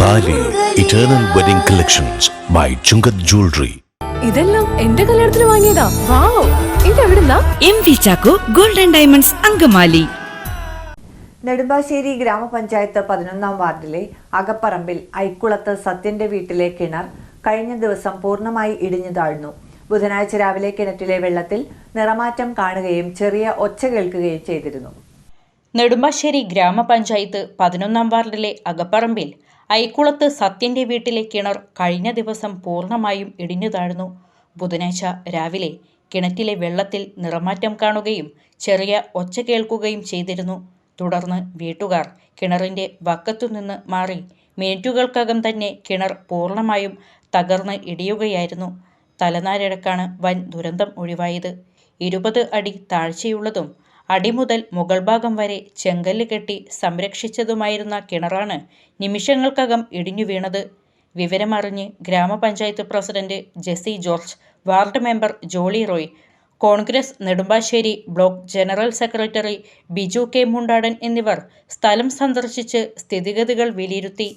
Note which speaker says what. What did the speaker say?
Speaker 1: താലി eternal wedding collections by Chungath jewellery.
Speaker 2: ഇതെല്ലാം എന്റെ കല്യാണത്തിന് വാങ്ങിയതാ. വാവ്, ഇതെവിടുന്നാ?
Speaker 3: MV Chacko golden diamonds Angamaly.
Speaker 4: Nedumbassery ഗ്രാമപഞ്ചായത്ത് 11-ാം വാർഡിലെ അകപ്പറമ്പിൽ ഐക്കുളത്ത് സത്യന്റെ വീട്ടിലെ കിണർ കഴിഞ്ഞ ദിവസം പൂർണ്ണമായി ഇടിഞ്ഞു താഴ്ന്നു. ബുധനാഴ്ച രാവിലെ കിണറ്റിലെ വെള്ളത്തിൽ നിറമാറ്റം കാണുകയും ചെറിയ ഒച്ച കേൾക്കുകയും ചെയ്തിരുന്നു.
Speaker 5: നെടുമ്പാശ്ശേരി ഗ്രാമപഞ്ചായത്ത് 11-ാം വാർഡിലെ അകപ്പറമ്പിൽ ഐക്കുളത്ത് സത്യന്റെ വീട്ടിലെ കിണർ കഴിഞ്ഞ ദിവസം പൂർണ്ണമായും ഇടിഞ്ഞു താഴ്ന്നു. ബുധനാഴ്ച രാവിലെ കിണറ്റിലെ വെള്ളത്തിൽ നിറമാറ്റം കാണുകയും ചെറിയ ഒച്ച കേൾക്കുകയും ചെയ്തിരുന്നു. തുടർന്ന് വീട്ടുകാർ കിണറിന്റെ വക്കത്തുനിന്ന് മാറി മിനിറ്റുകൾക്കകം തന്നെ കിണർ പൂർണ്ണമായും തകർന്ന് ഇടിയുകയായിരുന്നു. തലനാരിഴക്കാണ് വൻ ദുരന്തം ഒഴിവായത്. 20 അടി താഴ്ചയുള്ളതും അടി മുതൽ മുകൾ ഭാഗം വരെ ചെങ്കല്ല് കെട്ടി സംരക്ഷിച്ചതുമായിരുന്ന കിണറാണ് നിമിഷങ്ങൾക്കകം ഇടിഞ്ഞു വീണത്. വിവരമറിഞ്ഞ് ഗ്രാമപഞ്ചായത്ത് president Jessy George, ward member Jolly Roy, Congress Nedumbassery block general secretary Biju K Mundadan എന്നിവർ സ്ഥലം സന്ദർശിച്ച് സ്ഥിതിഗതികൾ വിലയിരുത്തി.